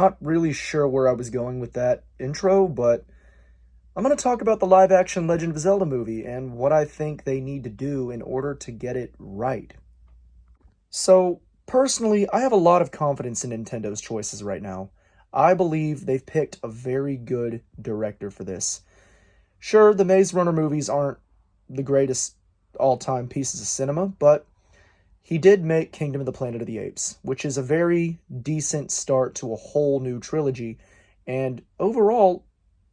not really sure where I was going with that intro, but I'm going to talk about the live action Legend of Zelda movie and what I think they need to do in order to get it right. So, personally, I have a lot of confidence in Nintendo's choices right now. I believe they've picked a very good director for this. Sure, the Maze Runner movies aren't the greatest all time pieces of cinema, but he did make Kingdom of the Planet of the Apes, which is a very decent start to a whole new trilogy, and overall,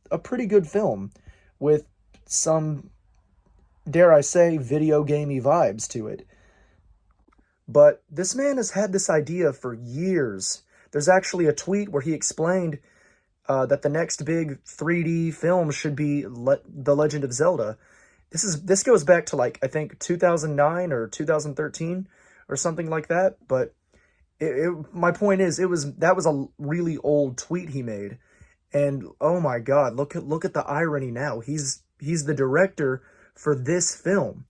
a pretty good film with some, dare I say, video gamey vibes to it. But this man has had this idea for years. There's actually a tweet where he explained that the next big 3D film should be The Legend of Zelda. This goes back to like I think 2009 or 2013 or something like that. But my point is, that was a really old tweet he made, and oh my God, look at the irony now. He's the director for this film,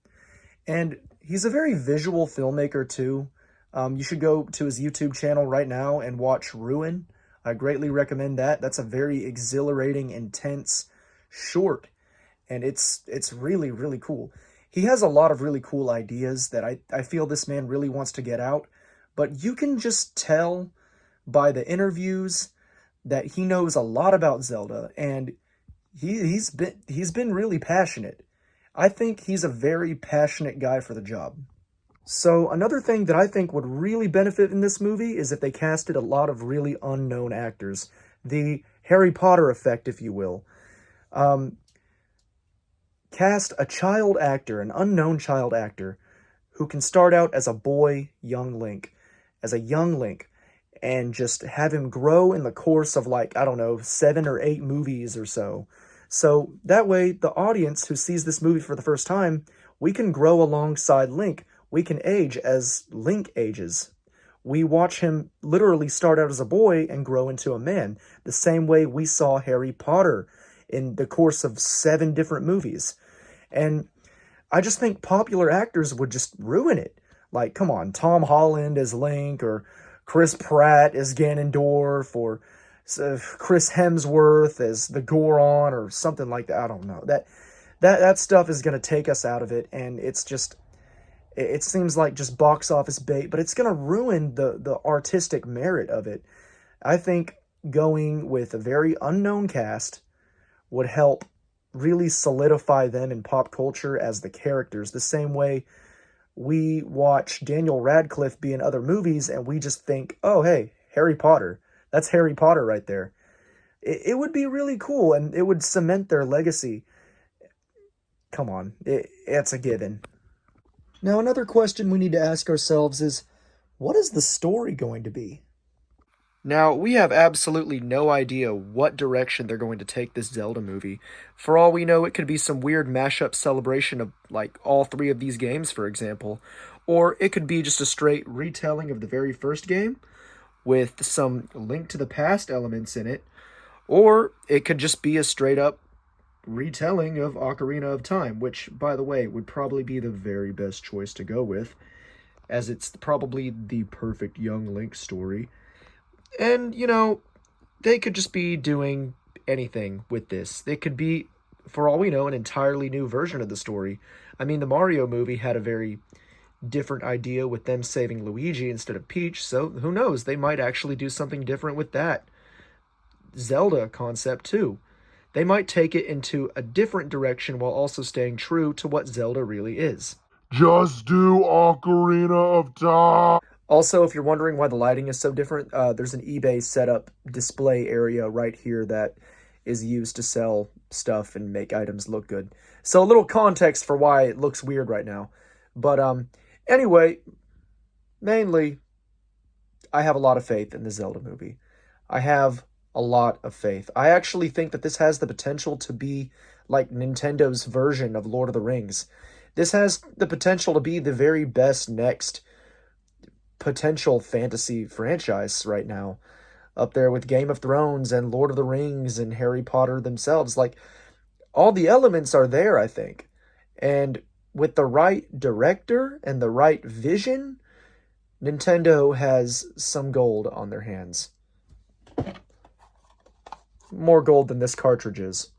and he's a very visual filmmaker too. You should go to his YouTube channel right now and watch Ruin. I greatly recommend that. That's a very exhilarating, intense short, and it's really, really cool. He has a lot of really cool ideas that I feel this man really wants to get out, but you can just tell by the interviews that he knows a lot about Zelda, and he's been really passionate. I think he's a very passionate guy for the job. So another thing that I think would really benefit in this movie is if they casted a lot of really unknown actors. The Harry Potter effect, if you will. Cast a child actor, an unknown child actor, who can start out as a boy, as a young Link, and just have him grow in the course of like, I don't know, 7 or 8 movies or so. So that way, the audience who sees this movie for the first time, we can grow alongside Link. We can age as Link ages. We watch him literally start out as a boy and grow into a man, the same way we saw Harry Potter in the course of 7 different movies. And I just think popular actors would just ruin it. Like, come on, Tom Holland as Link, or Chris Pratt as Ganondorf, or Chris Hemsworth as the Goron, or something like that. I don't know. That stuff is going to take us out of it, and it seems like just box office bait, but it's going to ruin the artistic merit of it. I think going with a very unknown cast would help really solidify them in pop culture as the characters, the same way we watch Daniel Radcliffe be in other movies and we just think, oh, hey, Harry Potter. That's Harry Potter right there. It would be really cool, and it would cement their legacy. Come on, it's a given. Now, another question we need to ask ourselves is, what is the story going to be? Now, we have absolutely no idea what direction they're going to take this Zelda movie. For all we know, it could be some weird mashup celebration of, like, all 3 of these games, for example. Or it could be just a straight retelling of the very first game, with some Link to the Past elements in it. Or it could just be a straight-up retelling of Ocarina of Time, which, by the way, would probably be the very best choice to go with, as it's probably the perfect young Link story. And, they could just be doing anything with this. It could be, for all we know, an entirely new version of the story. I mean, the Mario movie had a very different idea with them saving Luigi instead of Peach, so who knows, they might actually do something different with that Zelda concept too. They might take it into a different direction while also staying true to what Zelda really is. Just do Ocarina of Time. Also, if you're wondering why the lighting is so different, there's an eBay setup display area right here that is used to sell stuff and make items look good. So a little context for why it looks weird right now. But anyway, mainly, I have a lot of faith in the Zelda movie. I have a lot of faith. I actually think that this has the potential to be like Nintendo's version of Lord of the Rings. This has the potential to be the very best next potential fantasy franchise right now, up there with Game of Thrones and Lord of the Rings and Harry Potter themselves. Like, all the elements are there, I think. And with the right director and the right vision, Nintendo has some gold on their hands. more gold than this cartridge is.